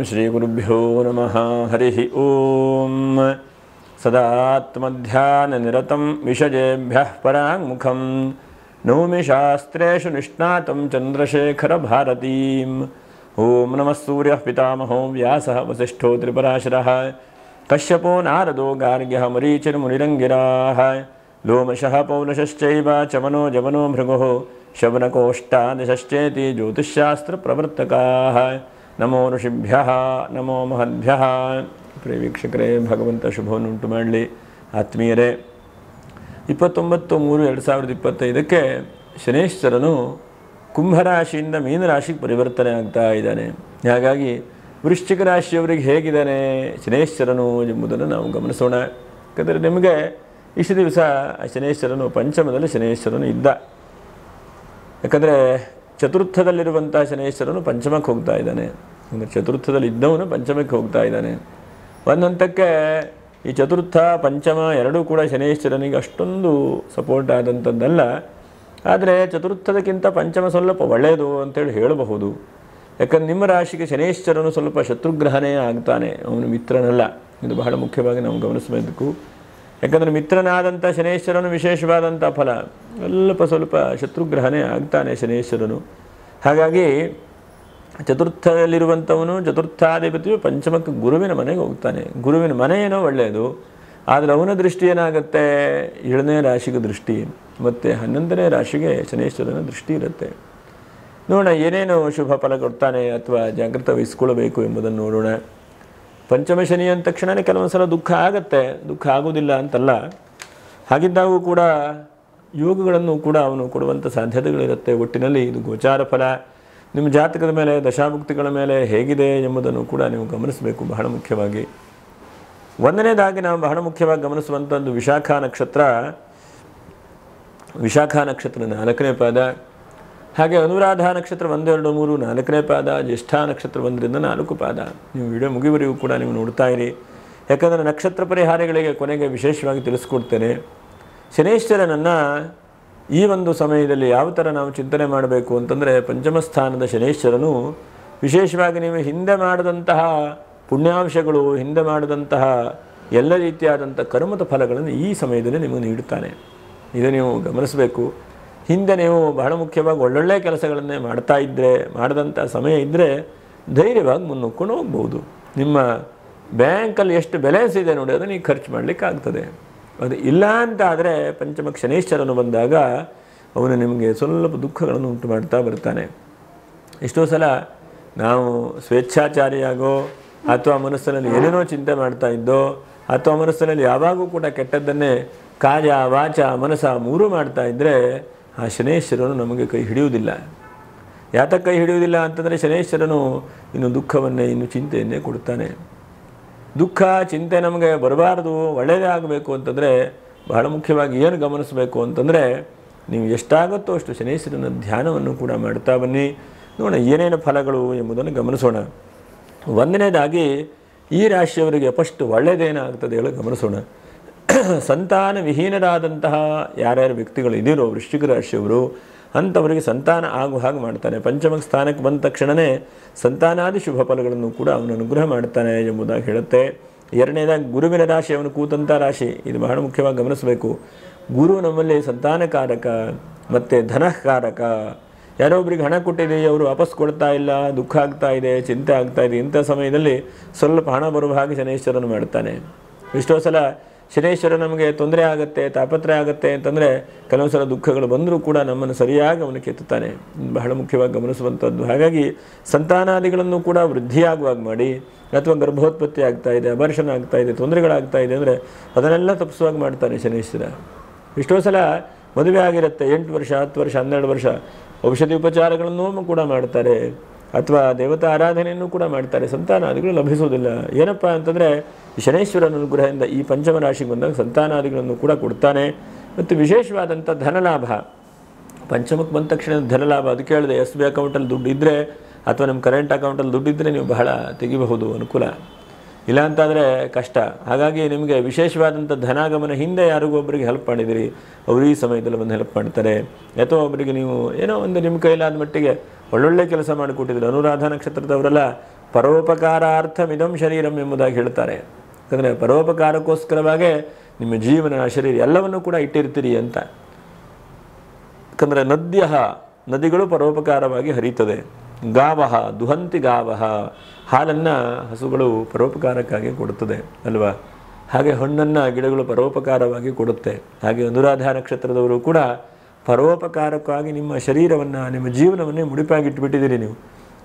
श्रीगुरुभ्यो नमः हरिः ॐ सदात्मध्याननिरतं विषयेभ्यः पराङ्मुखं नौमि शास्त्रेषु निष्णातं चन्द्रशेखरभारतीम् ॐ नमः सूर्यः पितामहो व्यासः वसिष्ठो त्रिपराशरः कश्यपो नारदो गार्ग्यः मरीचिर्मुनिरङ्गिराः लोमशः पौलशश्चैव चमनो जवनो भृगुः शवनकोष्ठादशश्चेति ज्योतिष्शास्त्रप्रवर्तकाः नमो ಋಷಿಭ್ಯಃ ನಮೋ ಮಹದ್ಭ್ಯಃ. ಪ್ರಿಯ ವೀಕ್ಷಕರೇ, ಭಗವಂತ ಶುಭವನ್ನು ಉಂಟು ಮಾಡಲಿ. ಆತ್ಮೀಯರೇ, 29/3/2025 ಶನೇಶ್ವರನು ಕುಂಭರಾಶಿಯಿಂದ ಮೀನರಾಶಿಗೆ ಪರಿವರ್ತನೆ ಆಗ್ತಾ ಇದ್ದಾನೆ. ಹಾಗಾಗಿ ವೃಶ್ಚಿಕ ರಾಶಿಯವರಿಗೆ ಹೇಗಿದ್ದಾನೆ ಶನೇಶ್ವರನು ಎಂಬುದನ್ನು ನಾವು ಗಮನಿಸೋಣ. ಯಾಕಂದರೆ ನಿಮಗೆ ಇಷ್ಟು ದಿವಸ ಶನೇಶ್ವರನು ಪಂಚಮದಲ್ಲಿ ಶನೇಶ್ವರನು ಇದ್ದ. ಯಾಕಂದರೆ ಚತುರ್ಥದಲ್ಲಿರುವಂಥ ಶನೇಶ್ವರನು ಪಂಚಮಕ್ಕೆ ಹೋಗ್ತಾ ಇದ್ದಾನೆ. ಅಂದರೆ ಚತುರ್ಥದಲ್ಲಿ ಇದ್ದವನು ಪಂಚಮಕ್ಕೆ ಹೋಗ್ತಾ ಇದ್ದಾನೆ. ಒಂದು ಹಂತಕ್ಕೆ ಈ ಚತುರ್ಥ ಪಂಚಮ ಎರಡೂ ಕೂಡ ಶನೇಶ್ವರನಿಗೆ ಅಷ್ಟೊಂದು ಸಪೋರ್ಟ್ ಆದಂಥದ್ದಲ್ಲ. ಆದರೆ ಚತುರ್ಥದಕ್ಕಿಂತ ಪಂಚಮ ಸ್ವಲ್ಪ ಒಳ್ಳೆಯದು ಅಂತೇಳಿ ಹೇಳಬಹುದು. ಯಾಕಂದರೆ ನಿಮ್ಮ ರಾಶಿಗೆ ಶನೇಶ್ವರನು ಸ್ವಲ್ಪ ಶತ್ರುಗ್ರಹನೇ ಆಗ್ತಾನೆ, ಅವನು ಮಿತ್ರನಲ್ಲ. ಇದು ಬಹಳ ಮುಖ್ಯವಾಗಿ ನಾವು ಗಮನಿಸಬೇಕು. ಯಾಕಂದರೆ ಮಿತ್ರನಾದಂಥ ಶನೇಶ್ವರನು ವಿಶೇಷವಾದಂಥ ಫಲ, ಸ್ವಲ್ಪ ಶತ್ರುಗ್ರಹನೇ ಆಗ್ತಾನೆ ಶನೇಶ್ವರನು. ಹಾಗಾಗಿ ಚತುರ್ಥದಲ್ಲಿರುವಂಥವನು ಚತುರ್ಥಾಧಿಪತಿಯು ಪಂಚಮಕ್ಕೆ ಗುರುವಿನ ಮನೆಗೆ ಹೋಗ್ತಾನೆ. ಗುರುವಿನ ಮನೆ ಏನೋ ಒಳ್ಳೆಯದು, ಆದರೆ ಅವನ ದೃಷ್ಟಿ ಏನಾಗುತ್ತೆ, 7ನೇ ರಾಶಿಗೆ ದೃಷ್ಟಿ ಮತ್ತು 11ನೇ ರಾಶಿಗೆ ಶನೇಶ್ವರನ ದೃಷ್ಟಿ ಇರುತ್ತೆ. ನೋಡೋಣ ಏನೇನು ಶುಭ ಫಲ ಕೊಡ್ತಾನೆ ಅಥವಾ ಜಾಗೃತ ವಹಿಸ್ಕೊಳ್ಬೇಕು ಎಂಬುದನ್ನು ನೋಡೋಣ. ಪಂಚಮ ಶನಿ ಅಂದ ತಕ್ಷಣವೇ ಕೆಲವೊಂದು ಸಲ ದುಃಖ ಆಗುತ್ತೆ, ದುಃಖ ಆಗೋದಿಲ್ಲ ಅಂತಲ್ಲ. ಹಾಗಿದ್ದಾಗೂ ಕೂಡ ಯೋಗಗಳನ್ನು ಕೂಡ ಅವನು ಕೊಡುವಂಥ ಸಾಧ್ಯತೆಗಳಿರುತ್ತೆ. ಒಟ್ಟಿನಲ್ಲಿ ಇದು ಗೋಚಾರ ಫಲ. ನಿಮ್ಮ ಜಾತಕದ ಮೇಲೆ ದಶಾಭುಕ್ತಿಗಳ ಮೇಲೆ ಹೇಗಿದೆ ಎಂಬುದನ್ನು ಕೂಡ ನೀವು ಗಮನಿಸಬೇಕು ಬಹಳ ಮುಖ್ಯವಾಗಿ. ಒಂದನೇದಾಗಿ ನಾವು ಬಹಳ ಮುಖ್ಯವಾಗಿ ಗಮನಿಸುವಂಥದ್ದು ವಿಶಾಖ ನಕ್ಷತ್ರ. ವಿಶಾಖ ನಕ್ಷತ್ರ 4ನೇ ಪಾದ, ಹಾಗೆ ಅನುರಾಧ ನಕ್ಷತ್ರ 1, 2, 3 4ನೇ ಪಾದ, ಜ್ಯೇಷ್ಠ ನಕ್ಷತ್ರ 1ರಿಂದ 4 ಪಾದ. ನೀವು ವಿಡಿಯೋ ಮುಗಿವರೆಗೂ ಕೂಡ ನೀವು ನೋಡ್ತಾ ಇರಿ. ಯಾಕಂದರೆ ನಕ್ಷತ್ರ ಪರಿಹಾರಗಳಿಗೆ ಕೊನೆಗೆ ವಿಶೇಷವಾಗಿ ತಿಳಿಸ್ಕೊಡ್ತೇನೆ. ಶನೇಶ್ವರನನ್ನು ಈ ಒಂದು ಸಮಯದಲ್ಲಿ ಯಾವ ಥರ ನಾವು ಚಿಂತನೆ ಮಾಡಬೇಕು ಅಂತಂದರೆ, ಪಂಚಮ ಸ್ಥಾನದ ಶನೇಶ್ವರನು ವಿಶೇಷವಾಗಿ ನೀವು ಹಿಂದೆ ಮಾಡಿದಂತಹ ಪುಣ್ಯಾಂಶಗಳು, ಹಿಂದೆ ಮಾಡಿದಂತಹ ಎಲ್ಲ ರೀತಿಯಾದಂಥ ಕರ್ಮದ ಫಲಗಳನ್ನು ಈ ಸಮಯದಲ್ಲಿ ನಿಮಗೆ ನೀಡುತ್ತಾನೆ. ಇದು ನೀವು ಗಮನಿಸಬೇಕು. ಹಿಂದೆ ನೀವು ಬಹಳ ಮುಖ್ಯವಾಗಿ ಒಳ್ಳೊಳ್ಳೆ ಕೆಲಸಗಳನ್ನೇ ಮಾಡ್ತಾ ಇದ್ದರೆ, ಮಾಡಿದಂಥ ಸಮಯ ಇದ್ದರೆ ಧೈರ್ಯವಾಗಿ ಮುನ್ನುಗ್ಕೊಂಡು ಹೋಗ್ಬೋದು. ನಿಮ್ಮ ಬ್ಯಾಂಕಲ್ಲಿ ಎಷ್ಟು ಬ್ಯಾಲೆನ್ಸ್ ಇದೆ ನೋಡಿ, ಅದನ್ನು ಈಗ ಖರ್ಚು ಮಾಡಲಿಕ್ಕಾಗ್ತದೆ. ಅದು ಇಲ್ಲ ಅಂತ ಆದರೆ ಪಂಚಮಕ್ಕೆ ಶನೇಶ್ವರನು ಬಂದಾಗ ಅವನು ನಿಮಗೆ ಸ್ವಲ್ಪ ದುಃಖಗಳನ್ನು ಉಂಟು ಮಾಡ್ತಾ ಬರ್ತಾನೆ. ಎಷ್ಟೋ ಸಲ ನಾವು ಸ್ವೇಚ್ಛಾಚಾರಿಯಾಗೋ ಅಥವಾ ಮನಸ್ಸಿನಲ್ಲಿ ಏನೇನೋ ಚಿಂತೆ ಮಾಡ್ತಾ ಇದ್ದೋ ಅಥವಾ ಮನಸ್ಸಿನಲ್ಲಿ ಯಾವಾಗೂ ಕೂಡ ಕೆಟ್ಟದ್ದನ್ನೇ ಕಾಯ ವಾಚ ಮನಸ 3 ಮಾಡ್ತಾ ಇದ್ದರೆ ಆ ಶನೇಶ್ವರನು ನಮಗೆ ಕೈ ಹಿಡಿಯುವುದಿಲ್ಲ. ಯಾತಕ್ಕೆ ಕೈ ಹಿಡಿಯುವುದಿಲ್ಲ ಅಂತಂದರೆ ಶನೇಶ್ವರನು ಇನ್ನು ದುಃಖವನ್ನೇ, ಇನ್ನು ಚಿಂತೆಯನ್ನೇ ಕೊಡ್ತಾನೆ. ದುಃಖ ಚಿಂತೆ ನಮಗೆ ಬರಬಾರ್ದು, ಒಳ್ಳೆಯದೇ ಆಗಬೇಕು ಅಂತಂದರೆ ಬಹಳ ಮುಖ್ಯವಾಗಿ ಏನು ಗಮನಿಸಬೇಕು ಅಂತಂದರೆ, ನೀವು ಎಷ್ಟಾಗುತ್ತೋ ಅಷ್ಟು ಶನೇಶ್ವರನ ಧ್ಯಾನವನ್ನು ಕೂಡ ಮಾಡ್ತಾ ಬನ್ನಿ. ನೋಡೋಣ ಏನೇನು ಫಲಗಳು ಎಂಬುದನ್ನು ಗಮನಿಸೋಣ. ಒಂದನೇದಾಗಿ ಈ ರಾಶಿಯವರಿಗೆ ಫಸ್ಟ್ ಒಳ್ಳೆಯದೇನಾಗ್ತದೆ ಹೇಳಿ ಗಮನಿಸೋಣ. ಸಂತಾನ ವಿಹೀನರಾದಂತಹ ಯಾರ್ಯಾರು ವ್ಯಕ್ತಿಗಳು ಇದ್ದೀರೋ ವೃಶ್ಚಿಕ ರಾಶಿಯವರು, ಅಂಥವರಿಗೆ ಸಂತಾನ ಆಗು ಹಾಗೆ ಮಾಡ್ತಾನೆ. ಪಂಚಮ ಸ್ಥಾನಕ್ಕೆ ಬಂದ ತಕ್ಷಣವೇ ಸಂತಾನಾದಿ ಶುಭ ಫಲಗಳನ್ನು ಕೂಡ ಅವನು ಅನುಗ್ರಹ ಮಾಡ್ತಾನೆ ಎಂಬುದಾಗಿ ಹೇಳುತ್ತೆ. ಎರಡನೇದಾಗಿ ಗುರುವಿನ ರಾಶಿ, ಅವನು ಕೂತಂಥ ರಾಶಿ. ಇದು ಬಹಳ ಮುಖ್ಯವಾಗಿ ಗಮನಿಸಬೇಕು. ಗುರು ನಮ್ಮಲ್ಲಿ ಸಂತಾನಕಾರಕ ಮತ್ತು ಧನಕಾರಕ. ಯಾರೋ ಒಬ್ರಿಗೆ ಹಣ ಕೊಟ್ಟಿದ್ದೀವಿ, ಅವರು ವಾಪಸ್ ಕೊಡ್ತಾ ಇಲ್ಲ, ದುಃಖ ಆಗ್ತಾ ಇದೆ, ಚಿಂತೆ ಆಗ್ತಾ ಇದೆ. ಇಂಥ ಸಮಯದಲ್ಲಿ ಸ್ವಲ್ಪ ಹಣ ಬರುವ ಹಾಗೆ ಶನೇಶ್ವರನು ಮಾಡ್ತಾನೆ. ಎಷ್ಟೋ ಸಲ ಶನೇಶ್ವರ ನಮಗೆ ತೊಂದರೆ ಆಗುತ್ತೆ, ತಾಪತ್ರಯ ಆಗುತ್ತೆ ಅಂತಂದರೆ ಕೆಲವೊಂದು ಸಲ ದುಃಖಗಳು ಬಂದರೂ ಕೂಡ ನಮ್ಮನ್ನು ಸರಿಯಾಗಿ ಅವನು ಕೆತ್ತುತ್ತಾನೆ. ಬಹಳ ಮುಖ್ಯವಾಗಿ ಗಮನಿಸುವಂಥದ್ದು. ಹಾಗಾಗಿ ಸಂತಾನಾದಿಗಳನ್ನು ಕೂಡ ವೃದ್ಧಿಯಾಗುವಾಗ ಮಾಡಿ, ಅಥವಾ ಗರ್ಭೋತ್ಪತ್ತಿ ಆಗ್ತಾ ಇದೆ, ಅಬರ್ಷಣ ಆಗ್ತಾ ಇದೆ, ತೊಂದರೆಗಳಾಗ್ತಾ ಇದೆ ಅಂದರೆ ಅದನ್ನೆಲ್ಲ ತಪ್ಪಿಸುವಾಗ ಮಾಡ್ತಾನೆ ಶನೇಶ್ವರ. ಎಷ್ಟೋ ಸಲ ಮದುವೆ ಆಗಿರುತ್ತೆ, 8 ವರ್ಷ 10 ವರ್ಷ 12 ವರ್ಷ ಔಷಧಿ ಉಪಚಾರಗಳನ್ನು ಕೂಡ ಮಾಡ್ತಾರೆ, ಅಥವಾ ದೇವತಾ ಆರಾಧನೆಯನ್ನು ಕೂಡ ಮಾಡ್ತಾರೆ, ಸಂತಾನಾದಿಗಳು ಲಭಿಸುವುದಿಲ್ಲ. ಏನಪ್ಪ ಅಂತಂದರೆ ಶನೇಶ್ವರನ ಅನುಗ್ರಹದಿಂದ ಈ ಪಂಚಮ ರಾಶಿಗೆ ಬಂದಾಗ ಸಂತಾನಾದಿಗಳನ್ನು ಕೂಡ ಕೊಡ್ತಾನೆ. ಮತ್ತು ವಿಶೇಷವಾದಂಥ ಧನಲಾಭ, ಪಂಚಮಕ್ಕೆ ಬಂದ ತಕ್ಷಣ ಧನಲಾಭ. ಅದಕ್ಕೆ ಹೇಳಿದೆ, SB ಅಕೌಂಟಲ್ಲಿ ದುಡ್ಡು ಇದ್ದರೆ ಅಥವಾ ನಿಮ್ಮ ಕರೆಂಟ್ ಅಕೌಂಟಲ್ಲಿ ದುಡ್ಡು ಇದ್ದರೆ ನೀವು ಬಹಳ ತೆಗಿಬಹುದು, ಅನುಕೂಲ. ಇಲ್ಲ ಅಂತಾದರೆ ಕಷ್ಟ. ಹಾಗಾಗಿ ನಿಮಗೆ ವಿಶೇಷವಾದಂಥ ಧನಾಗಮನ, ಹಿಂದೆ ಯಾರಿಗೂ ಒಬ್ಬರಿಗೆ ಹೆಲ್ಪ್ ಮಾಡಿದಿರಿ, ಅವರು ಈ ಸಮಯದಲ್ಲಿ ಬಂದು ಹೆಲ್ಪ್ ಮಾಡ್ತಾರೆ. ಅಥವಾ ಒಬ್ಬರಿಗೆ ನೀವು ಏನೋ ಒಂದು ನಿಮ್ಮ ಕೈಲಾದ ಮಟ್ಟಿಗೆ ಒಳ್ಳೊಳ್ಳೆ ಕೆಲಸ ಮಾಡಿಕೊಟ್ಟಿದ್ರು. ಅನುರಾಧ ನಕ್ಷತ್ರದವರೆಲ್ಲ ಪರೋಪಕಾರಾರ್ಥಮಿದಂ ಶರೀರಂ ಎಂಬುದಾಗಿ ಹೇಳ್ತಾರೆ. ಯಾಕಂದರೆ ಪರೋಪಕಾರಕ್ಕೋಸ್ಕರವಾಗೇ ನಿಮ್ಮ ಜೀವನ ಶರೀರ ಎಲ್ಲವನ್ನೂ ಕೂಡ ಇಟ್ಟಿರ್ತೀರಿ ಅಂತ. ಯಾಕಂದರೆ ನದಿಗಳು ಪರೋಪಕಾರವಾಗಿ ಹರಿತದೆ. ಗಾವಹ ದುಹಂತಿ ಗಾವಹ, ಹಾಲನ್ನು ಹಸುಗಳು ಪರೋಪಕಾರಕ್ಕಾಗಿ ಕೊಡುತ್ತದೆ ಅಲ್ವಾ. ಹಾಗೆ ಹಣ್ಣನ್ನು ಗಿಡಗಳು ಪರೋಪಕಾರವಾಗಿ ಕೊಡುತ್ತೆ. ಹಾಗೆ ಅನುರಾಧ ನಕ್ಷತ್ರದವರು ಕೂಡ ಪರೋಪಕಾರಕ್ಕಾಗಿ ನಿಮ್ಮ ಶರೀರವನ್ನು, ನಿಮ್ಮ ಜೀವನವನ್ನೇ ಮುಡಿಪಾಗಿಟ್ಟುಬಿಟ್ಟಿದ್ದೀರಿ ನೀವು.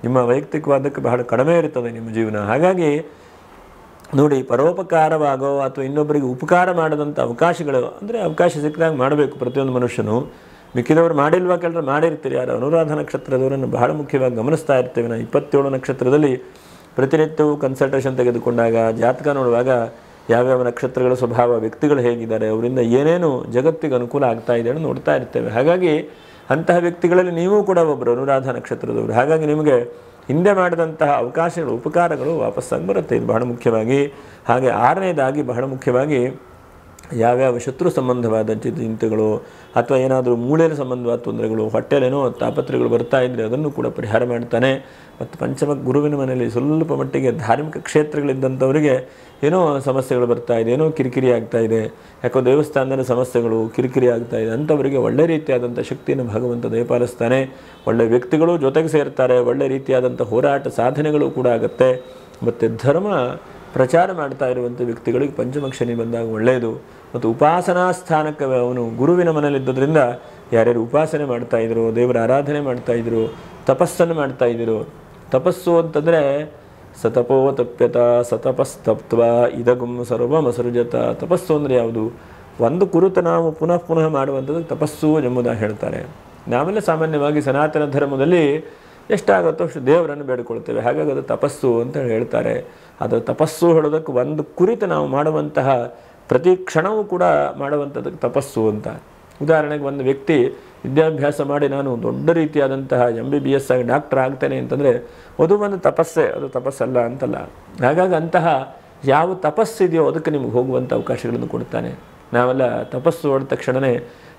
ನಿಮ್ಮ ವೈಯಕ್ತಿಕವಾದಕ್ಕೆ ಬಹಳ ಕಡಿಮೆ ಇರ್ತದೆ ನಿಮ್ಮ ಜೀವನ. ಹಾಗಾಗಿ ನೋಡಿ, ಪರೋಪಕಾರವಾಗೋ ಅಥವಾ ಇನ್ನೊಬ್ಬರಿಗೆ ಉಪಕಾರ ಮಾಡದಂಥ ಅವಕಾಶಗಳು, ಅಂದರೆ ಅವಕಾಶ ಸಿಕ್ಕಿದಾಗ ಮಾಡಬೇಕು ಪ್ರತಿಯೊಂದು ಮನುಷ್ಯನು. ಮಿಕ್ಕಿದವರು ಮಾಡಿಲ್ವಾ ಕೆಲವರು ಮಾಡಿರ್ತೀರಿ. ಯಾರು ಅನುರಾಧ ನಕ್ಷತ್ರದವರನ್ನು ಬಹಳ ಮುಖ್ಯವಾಗಿ ಗಮನಿಸ್ತಾ ಇರ್ತೇವೆ. ನಾವು 27 ನಕ್ಷತ್ರದಲ್ಲಿ ಪ್ರತಿನಿತ್ಯವೂ ಕನ್ಸಲ್ಟೇಷನ್ ತೆಗೆದುಕೊಂಡಾಗ, ಜಾತಕ ನೋಡುವಾಗ ಯಾವ್ಯಾವ ನಕ್ಷತ್ರಗಳ ಸ್ವಭಾವ, ವ್ಯಕ್ತಿಗಳು ಹೇಗಿದ್ದಾರೆ, ಅವರಿಂದ ಏನೇನು ಜಗತ್ತಿಗೆ ಅನುಕೂಲ ಆಗ್ತಾ ಇದೆ ಅಂತ ನೋಡ್ತಾ ಇರ್ತೇವೆ. ಹಾಗಾಗಿ ಅಂತಹ ವ್ಯಕ್ತಿಗಳಲ್ಲಿ ನೀವು ಕೂಡ ಒಬ್ಬರು ಅನುರಾಧ ನಕ್ಷತ್ರದವರು. ಹಾಗಾಗಿ ನಿಮಗೆ ಹಿಂದೆ ಮಾಡಿದಂತಹ ಅವಕಾಶಗಳು, ಉಪಕಾರಗಳು ವಾಪಸ್ಸಾಗಿ ಬರುತ್ತೆ. ಇದು ಬಹಳ ಮುಖ್ಯವಾಗಿ. ಹಾಗೆ 6ನೇದಾಗಿ ಬಹಳ ಮುಖ್ಯವಾಗಿ ಯಾವ್ಯಾವ ಶತ್ರು ಸಂಬಂಧವಾದ ಚಿಂತೆಗಳು ಅಥವಾ ಏನಾದರೂ ಮೂಳೆಯ ಸಂಬಂಧವಾದ ತೊಂದರೆಗಳು, ಹೊಟ್ಟೆಲೇನೋ ತಾಪತ್ರೆಗಳು ಬರ್ತಾ ಇದ್ದರೆ ಅದನ್ನು ಕೂಡ ಪರಿಹಾರ ಮಾಡ್ತಾನೆ. ಮತ್ತು ಪಂಚಮ ಗುರುವಿನ ಮನೆಯಲ್ಲಿ ಸ್ವಲ್ಪ ಮಟ್ಟಿಗೆ ಧಾರ್ಮಿಕ ಕ್ಷೇತ್ರಗಳಿದ್ದಂಥವರಿಗೆ ಏನೋ ಸಮಸ್ಯೆಗಳು ಬರ್ತಾ ಇದೆ, ಏನೋ ಕಿರಿಕಿರಿ ಆಗ್ತಾ ಇದೆ, ಯಾಕೋ ದೇವಸ್ಥಾನದ ಸಮಸ್ಯೆಗಳು ಕಿರಿಕಿರಿ ಆಗ್ತಾ ಇದೆ, ಅಂಥವರಿಗೆ ಒಳ್ಳೆ ರೀತಿಯಾದಂಥ ಶಕ್ತಿಯನ್ನು ಭಗವಂತ ದಯಪಾಲಿಸ್ತಾನೆ. ಒಳ್ಳೆಯ ವ್ಯಕ್ತಿಗಳು ಜೊತೆಗೆ ಸೇರ್ತಾರೆ. ಒಳ್ಳೆ ರೀತಿಯಾದಂಥ ಹೋರಾಟ ಸಾಧನೆಗಳು ಕೂಡ ಆಗುತ್ತೆ. ಮತ್ತು ಧರ್ಮ ಪ್ರಚಾರ ಮಾಡ್ತಾ ಇರುವಂಥ ವ್ಯಕ್ತಿಗಳಿಗೆ ಪಂಚಮ ಶನಿ ಬಂದಾಗ ಒಳ್ಳೆಯದು. ಮತ್ತು ಉಪಾಸನಾ ಸ್ಥಾನಕ್ಕೆ ಅವನು ಗುರುವಿನ ಮನೆಯಲ್ಲಿದ್ದರಿಂದ ಯಾರ್ಯಾರು ಉಪಾಸನೆ ಮಾಡ್ತಾಯಿದ್ರು, ದೇವರ ಆರಾಧನೆ ಮಾಡ್ತಾಯಿದ್ರು, ತಪಸ್ಸನ್ನು ಮಾಡ್ತಾಯಿದ್ರು. ತಪಸ್ಸು ಅಂತಂದರೆ ಸತಪೋ ತಪ್ಯತ ಸತಪಸ್ತಪ್ತ್ವ ಇದಗುಂ ಸರ್ವಮಸೃಜತ. ತಪಸ್ಸು ಅಂದರೆ ಯಾವುದು? ಒಂದು ಕುರಿತು ನಾವು ಪುನಃ ಪುನಃ ಮಾಡುವಂಥದ್ದು ತಪಸ್ಸು ಎಂಬುದಾಗಿ ಹೇಳ್ತಾರೆ. ನಾವೆಲ್ಲ ಸಾಮಾನ್ಯವಾಗಿ ಸನಾತನ ಧರ್ಮದಲ್ಲಿ ಎಷ್ಟಾಗುತ್ತೋ ಅಷ್ಟು ದೇವರನ್ನು ಬೇಡಿಕೊಳ್ತೇವೆ. ಹಾಗಾಗಿ ಅದು ತಪಸ್ಸು ಅಂತ ಹೇಳ್ತಾರೆ. ಅದು ತಪಸ್ಸು ಹೇಳೋದಕ್ಕೆ ಒಂದು ಕುರಿತು ನಾವು ಮಾಡುವಂತಹ ಪ್ರತಿ ಕ್ಷಣವೂ ಕೂಡ ಮಾಡುವಂಥದ್ದಕ್ಕೆ ತಪಸ್ಸು ಅಂತ. ಉದಾಹರಣೆಗೆ ಒಂದು ವ್ಯಕ್ತಿ ವಿದ್ಯಾಭ್ಯಾಸ ಮಾಡಿ ನಾನು ದೊಡ್ಡ ರೀತಿಯಾದಂತಹ MBBS ಆಗಿ ಡಾಕ್ಟರ್ ಆಗ್ತೇನೆ ಅಂತಂದರೆ ಅದು ಒಂದು ತಪಸ್ಸೇ, ಅದು ತಪಸ್ಸಲ್ಲ ಅಂತಲ್ಲ. ಹಾಗಾಗಿ ಅಂತಹ ಯಾವ ತಪಸ್ಸಿದೆಯೋ ಅದಕ್ಕೆ ನಿಮಗೆ ಹೋಗುವಂಥ ಅವಕಾಶಗಳನ್ನು ಕೊಡ್ತಾನೆ. ನಾವೆಲ್ಲ ತಪಸ್ಸು ಹೊಡೆದ ತಕ್ಷಣವೇ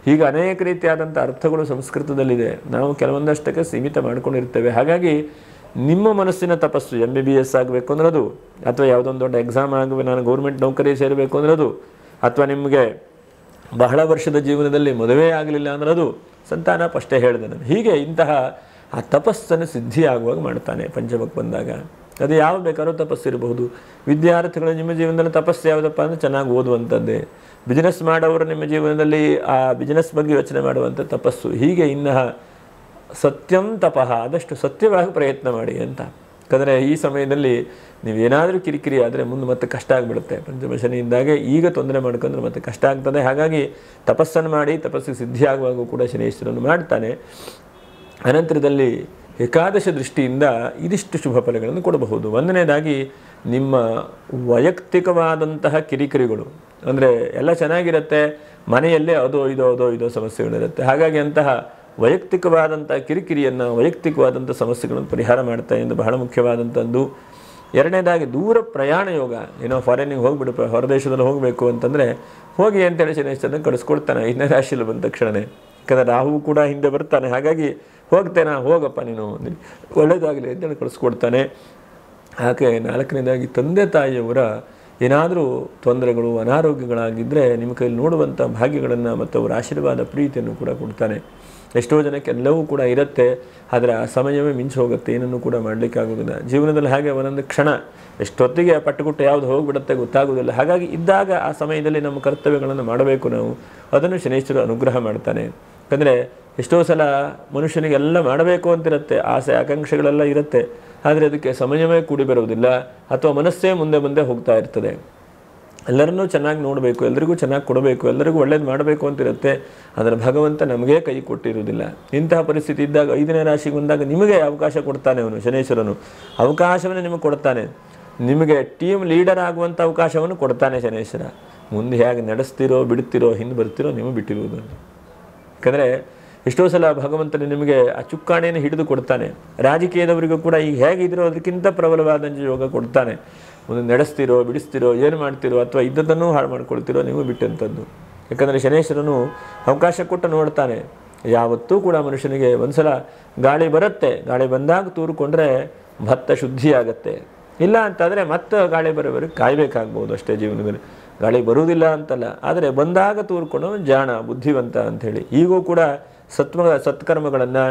ಹೀಗೆ ಅನೇಕ ರೀತಿಯಾದಂಥ ಅರ್ಥಗಳು ಸಂಸ್ಕೃತದಲ್ಲಿದೆ. ನಾವು ಕೆಲವೊಂದಷ್ಟಕ್ಕೆ ಸೀಮಿತ ಮಾಡ್ಕೊಂಡಿರ್ತೇವೆ. ಹಾಗಾಗಿ ನಿಮ್ಮ ಮನಸ್ಸಿನ ತಪಸ್ಸು MBBS ಆಗಬೇಕು ಅಂದ್ರದು, ಅಥವಾ ಯಾವುದೊಂದು ದೊಡ್ಡ ಎಕ್ಸಾಮ್ ಆಗುವೆ ನಾನು ಗೌರ್ಮೆಂಟ್ ನೌಕರಿ ಸೇರಬೇಕು ಅಂದ್ರದು, ಅಥವಾ ನಿಮಗೆ ಬಹಳ ವರ್ಷದ ಜೀವನದಲ್ಲಿ ಮದುವೆ ಆಗಲಿಲ್ಲ ಅಂದ್ರದು, ಸಂತಾನ ಅಷ್ಟೇ ಹೇಳಿದೆ ನಾನು. ಹೀಗೆ ಇಂತಹ ಆ ತಪಸ್ಸನ್ನು ಸಿದ್ಧಿಯಾಗುವಾಗ ಮಾಡ್ತಾನೆ ಪಂಚಮಕ್ಕೆ ಬಂದಾಗ. ಅದು ಯಾವ ಬೇಕಾದ್ರೂ ತಪಸ್ಸಿರಬಹುದು. ವಿದ್ಯಾರ್ಥಿಗಳು ನಿಮ್ಮ ಜೀವನದಲ್ಲಿ ತಪಸ್ಸು ಯಾವುದಪ್ಪ ಅಂದರೆ ಚೆನ್ನಾಗಿ ಓದುವಂಥದ್ದೇ. ಬಿಸ್ನೆಸ್ ಮಾಡೋರು ನಿಮ್ಮ ಜೀವನದಲ್ಲಿ ಆ ಬಿಸ್ನೆಸ್ ಬಗ್ಗೆ ಯೋಚನೆ ಮಾಡುವಂಥ ತಪಸ್ಸು. ಹೀಗೆ ಇನ್ನಹ ಸತ್ಯಂ ತಪಃ, ಆದಷ್ಟು ಸತ್ಯವಾಗಿ ಪ್ರಯತ್ನ ಮಾಡಿ ಅಂತ. ಯಾಕಂದರೆ ಈ ಸಮಯದಲ್ಲಿ ನೀವೇನಾದರೂ ಕಿರಿಕಿರಿ ಆದರೆ ಮುಂದೆ ಮತ್ತೆ ಕಷ್ಟ ಆಗಿಬಿಡುತ್ತೆ. ಪಂಚಮ ಶನಿಯಿಂದಾಗೆ ಈಗ ತೊಂದರೆ ಮಾಡ್ಕೊಂಡ್ರೆ ಮತ್ತೆ ಕಷ್ಟ ಆಗ್ತದೆ. ಹಾಗಾಗಿ ತಪಸ್ಸನ್ನು ಮಾಡಿ ತಪಸ್ಸಿಗೆ ಸಿದ್ಧಿಯಾಗುವಾಗ ಕೂಡ ಶನೇಶ್ವರನು ಮಾಡ್ತಾನೆ. ಅನಂತರದಲ್ಲಿ ಏಕಾದಶ ದೃಷ್ಟಿಯಿಂದ ಇದಿಷ್ಟು ಶುಭ ಫಲಗಳನ್ನು ಕೊಡಬಹುದು. ಒಂದನೇದಾಗಿ ನಿಮ್ಮ ವೈಯಕ್ತಿಕವಾದಂತಹ ಕಿರಿಕಿರಿಗಳು, ಅಂದರೆ ಎಲ್ಲ ಚೆನ್ನಾಗಿರುತ್ತೆ, ಮನೆಯಲ್ಲೇ ಅದೋ ಇದೋ ಸಮಸ್ಯೆಗಳಿರುತ್ತೆ. ಹಾಗಾಗಿ ಅಂತಹ ವೈಯಕ್ತಿಕವಾದಂಥ ಕಿರಿಕಿರಿಯನ್ನು, ವೈಯಕ್ತಿಕವಾದಂಥ ಸಮಸ್ಯೆಗಳನ್ನು ಪರಿಹಾರ ಮಾಡ್ತಾ ಎಂದು ಬಹಳ ಮುಖ್ಯವಾದಂಥದ್ದು. ಎರಡನೇದಾಗಿ ದೂರ ಪ್ರಯಾಣ ಯೋಗ. ಏನೋ ಫಾರಿನಿಗೆ ಹೋಗಿಬಿಡು, ಹೊರದೇಶದಲ್ಲಿ ಹೋಗಬೇಕು ಅಂತಂದರೆ ಹೋಗಿ ಅಂತೇಳಿ ಶನೇಶ್ವರನ ಕಳಿಸ್ಕೊಡ್ತಾನೆ 5ನೇ ರಾಶಿಯಲ್ಲಿ ಬಂದ ತಕ್ಷಣವೇ. ಯಾಕಂದರೆ ರಾಹು ಕೂಡ ಹಿಂದೆ ಬರ್ತಾನೆ. ಹಾಗಾಗಿ ಹೋಗ್ತೇನಾ, ಹೋಗಪ್ಪ ನೀನು, ಒಳ್ಳೆಯದಾಗಲಿ ಅಂತೇಳಿ ಕಳಿಸ್ಕೊಡ್ತಾನೆ. ಹಾಗೆ 4ನೇದಾಗಿ ತಂದೆ ತಾಯಿಯವರ ಏನಾದರೂ ತೊಂದರೆಗಳು, ಅನಾರೋಗ್ಯಗಳಾಗಿದ್ದರೆ ನಿಮ್ಮ ಕೈಯಲ್ಲಿ ನೋಡುವಂಥ ಭಾಗ್ಯಗಳನ್ನು ಮತ್ತು ಅವರ ಆಶೀರ್ವಾದ ಪ್ರೀತಿಯನ್ನು ಕೂಡ ಕೊಡ್ತಾನೆ. ಎಷ್ಟೋ ಜನಕ್ಕೆ ಎಲ್ಲವೂ ಕೂಡ ಇರುತ್ತೆ, ಆದರೆ ಆ ಸಮಯವೇ ಮಿಂಚು ಹೋಗುತ್ತೆ, ಏನನ್ನು ಕೂಡ ಮಾಡಲಿಕ್ಕಾಗೋದಿಲ್ಲ. ಜೀವನದಲ್ಲಿ ಹಾಗೆ ಒಂದೊಂದು ಕ್ಷಣ ಎಷ್ಟೊತ್ತಿಗೆ ಪಟ್ಟುಗುಟ್ಟು ಯಾವುದು ಹೋಗಿಬಿಡುತ್ತೆ ಗೊತ್ತಾಗೋದಿಲ್ಲ. ಹಾಗಾಗಿ ಇದ್ದಾಗ ಆ ಸಮಯದಲ್ಲಿ ನಮ್ಮ ಕರ್ತವ್ಯಗಳನ್ನು ಮಾಡಬೇಕು ನಾವು. ಅದನ್ನು ಶನೇಶ್ವರ ಅನುಗ್ರಹ ಮಾಡ್ತಾನೆ. ಯಾಕಂದರೆ ಎಷ್ಟೋ ಸಲ ಮನುಷ್ಯನಿಗೆಲ್ಲ ಮಾಡಬೇಕು ಅಂತಿರುತ್ತೆ, ಆಸೆ ಆಕಾಂಕ್ಷೆಗಳೆಲ್ಲ ಇರುತ್ತೆ, ಆದರೆ ಅದಕ್ಕೆ ಸಮಯವೇ ಕೂಡಿ ಬರುವುದಿಲ್ಲ, ಅಥವಾ ಮನಸ್ಸೇ ಮುಂದೆ ಹೋಗ್ತಾ ಇರ್ತದೆ. ಎಲ್ಲರನ್ನೂ ಚೆನ್ನಾಗಿ ನೋಡಬೇಕು, ಎಲ್ಲರಿಗೂ ಚೆನ್ನಾಗಿ ಕೊಡಬೇಕು, ಎಲ್ಲರಿಗೂ ಒಳ್ಳೇದು ಮಾಡಬೇಕು ಅಂತಿರುತ್ತೆ, ಆದರೆ ಭಗವಂತ ನಮಗೇ ಕೈ ಕೊಟ್ಟಿರುವುದಿಲ್ಲ. ಇಂತಹ ಪರಿಸ್ಥಿತಿ ಇದ್ದಾಗ 5ನೇ ರಾಶಿಗೆ ಬಂದಾಗ ನಿಮಗೆ ಅವಕಾಶ ಕೊಡ್ತಾನೆ ಅವನು, ಶನೇಶ್ವರನು ಅವಕಾಶವನ್ನು ನಿಮಗೆ ಕೊಡ್ತಾನೆ. ನಿಮಗೆ ಟೀಮ್ ಲೀಡರ್ ಆಗುವಂಥ ಅವಕಾಶವನ್ನು ಕೊಡ್ತಾನೆ ಶನೇಶ್ವರ. ಮುಂದೆ ಹೇಗೆ ನಡೆಸ್ತಿರೋ ಬಿಡ್ತಿರೋ ಹಿಂದೆ ಬರ್ತಿರೋ ನಿಮಗೆ ಬಿಟ್ಟಿರುವುದು. ಯಾಕಂದರೆ ಎಷ್ಟೋ ಸಲ ಭಗವಂತನು ನಿಮಗೆ ಆ ಚುಕ್ಕಾಣಿಯನ್ನು ಹಿಡಿದು ಕೊಡ್ತಾನೆ. ರಾಜಕೀಯದವರಿಗೂ ಕೂಡ ಈಗ ಹೇಗಿದ್ರೋ ಅದಕ್ಕಿಂತ ಪ್ರಬಲವಾದಂಥ ಯೋಗ ಕೊಡ್ತಾನೆ. ಮುಂದೆ ನಡೆಸ್ತಿರೋ ಬಿಡಿಸ್ತಿರೋ ಏನು ಮಾಡ್ತಿರೋ ಅಥವಾ ಇದ್ದದನ್ನು ಹಾಳು ಮಾಡ್ಕೊಳ್ತಿರೋ ನೀವು ಬಿಟ್ಟಂಥದ್ದು. ಯಾಕಂದರೆ ಶನೇಶ್ವರನು ಅವಕಾಶ ಕೊಟ್ಟು ನೋಡ್ತಾನೆ. ಯಾವತ್ತೂ ಕೂಡ ಮನುಷ್ಯನಿಗೆ ಒಂದು ಸಲ ಗಾಳಿ ಬರುತ್ತೆ, ಗಾಳಿ ಬಂದಾಗ ತೂರಿಕೊಂಡ್ರೆ ಭತ್ತ ಶುದ್ಧಿಯಾಗತ್ತೆ. ಇಲ್ಲ ಅಂತಾದರೆ ಮತ್ತೆ ಗಾಳಿ ಬರೋವರೆಗೆ ಕಾಯಬೇಕಾಗ್ಬೋದು ಅಷ್ಟೇ ಜೀವನದಲ್ಲಿ. ಗಾಳಿ ಬರುವುದಿಲ್ಲ ಅಂತಲ್ಲ, ಆದರೆ ಬಂದಾಗ ತೂರ್ಕೊಂಡು ಜಾಣ ಬುದ್ಧಿವಂತ ಅಂಥೇಳಿ. ಈಗೂ ಕೂಡ ಸತ್ಕರ್ಮಗಳನ್ನು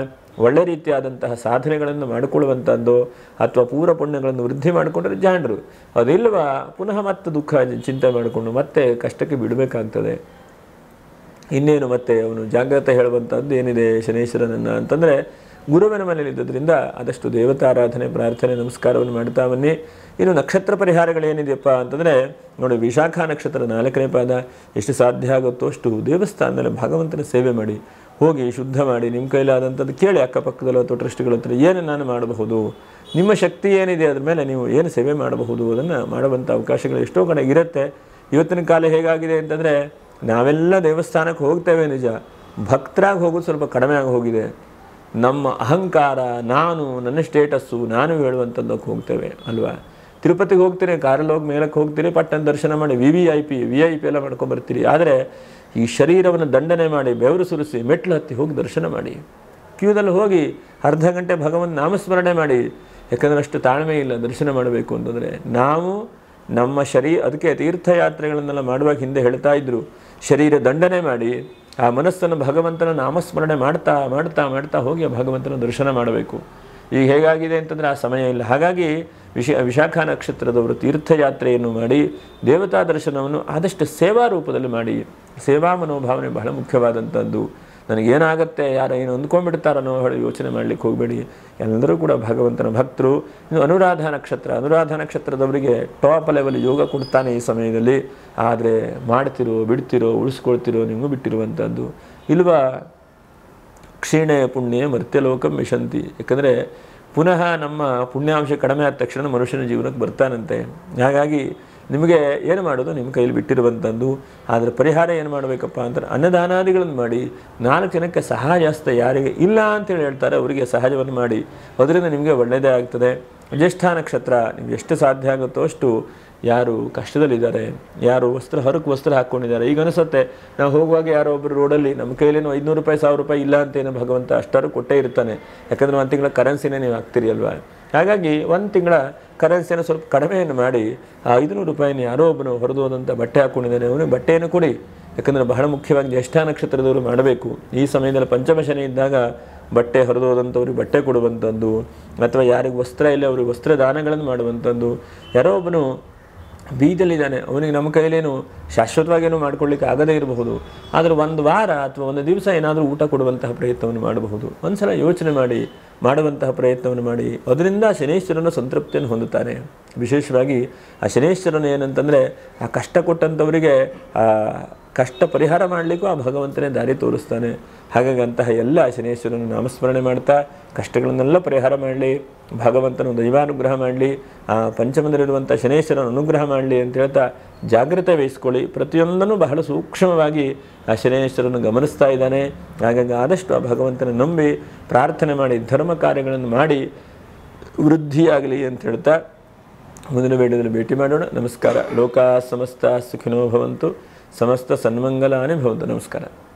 ಒಳ್ಳೆ ರೀತಿಯಾದಂತಹ ಸಾಧನೆಗಳನ್ನು ಮಾಡಿಕೊಳ್ಳುವಂಥದ್ದು ಅಥವಾ ಪೂರ್ವ ಪುಣ್ಯಗಳನ್ನು ವೃದ್ಧಿ ಮಾಡಿಕೊಂಡ್ರೆ ಜಾಣರು. ಅದಿಲ್ವಾ ಪುನಃ ಮತ್ತೆ ದುಃಖ ಚಿಂತೆ ಮಾಡಿಕೊಂಡು ಮತ್ತೆ ಕಷ್ಟಕ್ಕೆ ಬಿಡಬೇಕಾಗ್ತದೆ. ಇನ್ನೇನು ಮತ್ತೆ ಅವನು ಜಾಗ್ರತೆ ಹೇಳುವಂಥದ್ದು ಏನಿದೆ ಶನೇಶ್ವರನನ್ನು ಅಂತಂದರೆ, ಗುರುವಿನ ಮನೆಯಲ್ಲಿದ್ದರಿಂದ ಆದಷ್ಟು ದೇವತಾರಾಧನೆ ಪ್ರಾರ್ಥನೆ ನಮಸ್ಕಾರವನ್ನು ಮಾಡ್ತಾ ಬನ್ನಿ. ಇನ್ನು ನಕ್ಷತ್ರ ಪರಿಹಾರಗಳೇನಿದೆಯಪ್ಪ ಅಂತಂದರೆ ನೋಡಿ, ವಿಶಾಖ ನಕ್ಷತ್ರ 4ನೇ ಪಾದ, ಎಷ್ಟು ಸಾಧ್ಯ ಆಗುತ್ತೋ ಅಷ್ಟು ದೇವಸ್ಥಾನದಲ್ಲಿ ಭಗವಂತನ ಸೇವೆ ಮಾಡಿ, ಹೋಗಿ ಶುದ್ಧ ಮಾಡಿ, ನಿಮ್ಮ ಕೈಲಾದಂಥದ್ದು ಕೇಳಿ ಅಕ್ಕಪಕ್ಕದಲ್ಲೋ ಅಥವಾ ಟ್ರಸ್ಟ್ಗಳ ಹತ್ರ ಏನು ನಾನು ಮಾಡಬಹುದು, ನಿಮ್ಮ ಶಕ್ತಿ ಏನಿದೆ ಅದ್ರ ಮೇಲೆ ನೀವು ಏನು ಸೇವೆ ಮಾಡಬಹುದು ಅದನ್ನು ಮಾಡುವಂಥ ಅವಕಾಶಗಳು ಎಷ್ಟೋ ಕಡೆ ಇರುತ್ತೆ. ಇವತ್ತಿನ ಕಾಲ ಹೇಗಾಗಿದೆ ಅಂತಂದರೆ, ನಾವೆಲ್ಲ ದೇವಸ್ಥಾನಕ್ಕೆ ಹೋಗ್ತೇವೆ ನಿಜ, ಭಕ್ತರಾಗಿ ಹೋಗೋದು ಸ್ವಲ್ಪ ಕಡಿಮೆ ಆಗಿ ಹೋಗಿದೆ. ನಮ್ಮ ಅಹಂಕಾರ, ನಾನು, ನನ್ನ ಸ್ಟೇಟಸ್ಸು, ನಾನು ಹೇಳುವಂಥದ್ದಕ್ಕೆ ಹೋಗ್ತೇವೆ ಅಲ್ವಾ. ತಿರುಪತಿಗೆ ಹೋಗ್ತೀರಿ, ಕಾರಲ್ಲಿ ಹೋಗಿ ಮೇಲಕ್ಕೆ ಹೋಗ್ತೀರಿ, ಪಟ್ಟಣ ದರ್ಶನ ಮಾಡಿ ವಿ ಐ ಪಿ ಎಲ್ಲ ಮಾಡ್ಕೊಂಬರ್ತೀರಿ. ಆದರೆ ಈ ಶರೀರವನ್ನು ದಂಡನೆ ಮಾಡಿ ಬೆವರು ಸುರಿಸಿ ಮೆಟ್ಲು ಹತ್ತಿ ಹೋಗಿ ದರ್ಶನ ಮಾಡಿ, ಕ್ಯೂದಲ್ಲಿ ಹೋಗಿ ಅರ್ಧ ಗಂಟೆ ಭಗವಂತ ನಾಮಸ್ಮರಣೆ ಮಾಡಿ. ಯಾಕಂದರೆ ಅಷ್ಟು ತಾಳ್ಮೆ ಇಲ್ಲ ದರ್ಶನ ಮಾಡಬೇಕು ಅಂತಂದರೆ. ನಾವು ನಮ್ಮ ಅದಕ್ಕೆ ತೀರ್ಥಯಾತ್ರೆಗಳನ್ನೆಲ್ಲ ಮಾಡುವಾಗ ಹಿಂದೆ ಹೇಳ್ತಾ ಇದ್ರು, ಶರೀರ ದಂಡನೆ ಮಾಡಿ ಆ ಮನಸ್ಸನ್ನು ಭಗವಂತನ ನಾಮಸ್ಮರಣೆ ಮಾಡ್ತಾ ಮಾಡ್ತಾ ಮಾಡ್ತಾ ಹೋಗಿ ಆ ಭಗವಂತನ ದರ್ಶನ ಮಾಡಬೇಕು. ಈಗ ಹೇಗಾಗಿದೆ ಅಂತಂದರೆ ಆ ಸಮಯ ಇಲ್ಲ. ಹಾಗಾಗಿ ವಿಶಾಖ ನಕ್ಷತ್ರದವರು ತೀರ್ಥಯಾತ್ರೆಯನ್ನು ಮಾಡಿ ದೇವತಾ ದರ್ಶನವನ್ನು ಆದಷ್ಟು ಸೇವಾ ರೂಪದಲ್ಲಿ ಮಾಡಿ. ಸೇವಾ ಮನೋಭಾವನೆ ಬಹಳ ಮುಖ್ಯವಾದಂಥದ್ದು. ನನಗೇನಾಗತ್ತೆ, ಯಾರು ಏನು ಅಂದ್ಕೊಂಡ್ಬಿಡ್ತಾರನೋ ಹೇಳಿ ಯೋಚನೆ ಮಾಡಲಿಕ್ಕೆ ಹೋಗಬೇಡಿ. ಎಲ್ಲರೂ ಕೂಡ ಭಗವಂತನ ಭಕ್ತರು. ಇನ್ನು ಅನುರಾಧ ನಕ್ಷತ್ರದವರಿಗೆ ಟಾಪ್ ಲೆವೆಲ್ ಯೋಗ ಕೊಡ್ತಾನೆ ಈ ಸಮಯದಲ್ಲಿ. ಆದರೆ ಮಾಡ್ತಿರೋ ಬಿಡ್ತಿರೋ ಉಳಿಸ್ಕೊಳ್ತಿರೋ ನಿಮಗೂ ಬಿಟ್ಟಿರುವಂಥದ್ದು ಇಲ್ವಾ. ಕ್ಷೀಣೆ ಪುಣ್ಯ ಮರ್ತ್ಯಲೋಕಂ ವಿಶಂತಿ. ಯಾಕಂದರೆ ಪುನಃ ನಮ್ಮ ಪುಣ್ಯಾಂಶ ಕಡಿಮೆ ಆದ ತಕ್ಷಣ ಮನುಷ್ಯನ ಜೀವನಕ್ಕೆ ಬರ್ತಾನಂತೆ. ಹಾಗಾಗಿ ನಿಮಗೆ ಏನು ಮಾಡೋದು ನಿಮ್ಮ ಕೈಯಲ್ಲಿ ಬಿಟ್ಟಿರುವಂಥದ್ದು. ಆದರೆ ಪರಿಹಾರ ಏನು ಮಾಡಬೇಕಪ್ಪ ಅಂತಾರೆ, ಅನ್ನದಾನಾದಿಗಳನ್ನು ಮಾಡಿ 4 ಜನಕ್ಕೆ ಸಹಾಯ ಹಸ್ತ ಯಾರಿಗೆ ಇಲ್ಲ ಅಂತೇಳಿ ಹೇಳ್ತಾರೆ ಅವರಿಗೆ ಸಹಾಯವನ್ನು ಮಾಡಿ. ಅದರಿಂದ ನಿಮಗೆ ಒಳ್ಳೆಯದೇ ಆಗ್ತದೆ. ಜ್ಯೇಷ್ಠ ನಕ್ಷತ್ರ, ನಿಮ್ಗೆ ಎಷ್ಟು ಸಾಧ್ಯ ಆಗುತ್ತೋ ಅಷ್ಟು ಯಾರು ಕಷ್ಟದಲ್ಲಿದ್ದಾರೆ, ಯಾರು ಹರಕು ವಸ್ತ್ರ ಹಾಕ್ಕೊಂಡಿದ್ದಾರೆ. ಈಗ ಅನಿಸುತ್ತೆ ನಾವು ಹೋಗುವಾಗ ಯಾರೋ ಒಬ್ಬರು ರೋಡಲ್ಲಿ ನಮ್ಮ ಕೈಲೇನೋ 500 ರೂಪಾಯಿ 1000 ರೂಪಾಯಿ ಇಲ್ಲ ಅಂತೇನೋ ಭಗವಂತ ಅಷ್ಟಾರು ಕೊಟ್ಟೇ ಇರ್ತಾನೆ. ಯಾಕಂದರೆ 1 ತಿಂಗಳ ಕರೆನ್ಸಿನೇ ನೀವು ಹಾಕ್ತೀರಿ ಅಲ್ವಾ. ಹಾಗಾಗಿ 1 ತಿಂಗಳ ಕರೆನ್ಸಿಯನ್ನು ಸ್ವಲ್ಪ ಕಡಿಮೆಯನ್ನು ಮಾಡಿ ಆ 500 ರೂಪಾಯಿನ ಯಾರೋ ಒಬ್ಬನು ಹೊರದೋದಂಥ ಬಟ್ಟೆ ಹಾಕ್ಕೊಂಡಿದ್ದಾನೆ ಅವನಿಗೆ ಬಟ್ಟೆಯನ್ನು ಕೊಡಿ. ಯಾಕಂದರೆ ಬಹಳ ಮುಖ್ಯವಾಗಿ ಜ್ಯೇಷ್ಠ ನಕ್ಷತ್ರದವರು ಮಾಡಬೇಕು. ಈ ಸಮಯದಲ್ಲಿ ಪಂಚಮ ಶನಿ ಇದ್ದಾಗ ಬಟ್ಟೆ ಹೊರದೋದಂಥವ್ರಿಗೆ ಬಟ್ಟೆ ಕೊಡುವಂಥದ್ದು, ಅಥವಾ ಯಾರಿಗೆ ವಸ್ತ್ರ ಇಲ್ಲ ಅವ್ರಿಗೆ ವಸ್ತ್ರದಾನಗಳನ್ನು ಮಾಡುವಂಥದ್ದು. ಯಾರೋ ಒಬ್ಬನು ಬೀದಲ್ಲಿದ್ದಾನೆ, ಅವನಿಗೆ ನಮ್ಮ ಕೈಲೇನು ಶಾಶ್ವತವಾಗೇನು ಮಾಡ್ಕೊಳ್ಳಿಕ್ಕೆ ಆಗದೇ ಇರಬಹುದು, ಆದರೆ 1 ವಾರ ಅಥವಾ 1 ದಿವಸ ಏನಾದರೂ ಊಟ ಕೊಡುವಂತಹ ಪ್ರಯತ್ನವನ್ನು ಮಾಡಬಹುದು. ಒಂದು ಸಲ ಯೋಚನೆ ಮಾಡಿ ಮಾಡುವಂತಹ ಪ್ರಯತ್ನವನ್ನು ಮಾಡಿ. ಅದರಿಂದ ಶನೇಶ್ವರನ ಸಂತೃಪ್ತಿಯನ್ನು ಹೊಂದುತ್ತಾನೆ. ವಿಶೇಷವಾಗಿ ಆ ಶನೇಶ್ವರನ ಏನಂತಂದರೆ, ಆ ಕಷ್ಟ ಕೊಟ್ಟಂಥವರಿಗೆ ಆ ಕಷ್ಟ ಪರಿಹಾರ ಮಾಡಲಿಕ್ಕೂ ಆ ಭಗವಂತನೇ ದಾರಿ ತೋರಿಸ್ತಾನೆ. ಹಾಗಾಗಿ ಅಂತಹ ಎಲ್ಲ ಶನೇಶ್ವರನ ನಾಮಸ್ಮರಣೆ ಮಾಡ್ತಾ ಕಷ್ಟಗಳನ್ನೆಲ್ಲ ಪರಿಹಾರ ಮಾಡಲಿ, ಭಗವಂತನ ದೈವಾನುಗ್ರಹ ಮಾಡಲಿ, ಆ ಪಂಚಮದಲ್ಲಿರುವಂಥ ಶನೇಶ್ವರನ ಅನುಗ್ರಹ ಮಾಡಲಿ ಅಂತ ಹೇಳ್ತಾ ಜಾಗ್ರತೆ ವಹಿಸ್ಕೊಳ್ಳಿ. ಪ್ರತಿಯೊಂದನ್ನು ಬಹಳ ಸೂಕ್ಷ್ಮವಾಗಿ ಆ ಶನೇಶ್ವರನ್ನು ಗಮನಿಸ್ತಾ ಇದ್ದಾನೆ. ಹಾಗಾಗಿ ಆದಷ್ಟು ಆ ಭಗವಂತನ ನಂಬಿ ಪ್ರಾರ್ಥನೆ ಮಾಡಿ ಧರ್ಮ ಕಾರ್ಯಗಳನ್ನು ಮಾಡಿ ವೃದ್ಧಿಯಾಗಲಿ ಅಂತ ಹೇಳ್ತಾ ಮುಂದಿನ ವಿಡಿಯೋದಲ್ಲಿ ಭೇಟಿ ಮಾಡೋಣ. ನಮಸ್ಕಾರ. ಲೋಕಾ ಸಮಸ್ತ ಸುಖಿನೋ ಭವಂತು, ಸಮಸ್ತ ಸನ್ಮಂಗಲಾನಿ ಭವಂತು. ನಮಸ್ಕಾರ.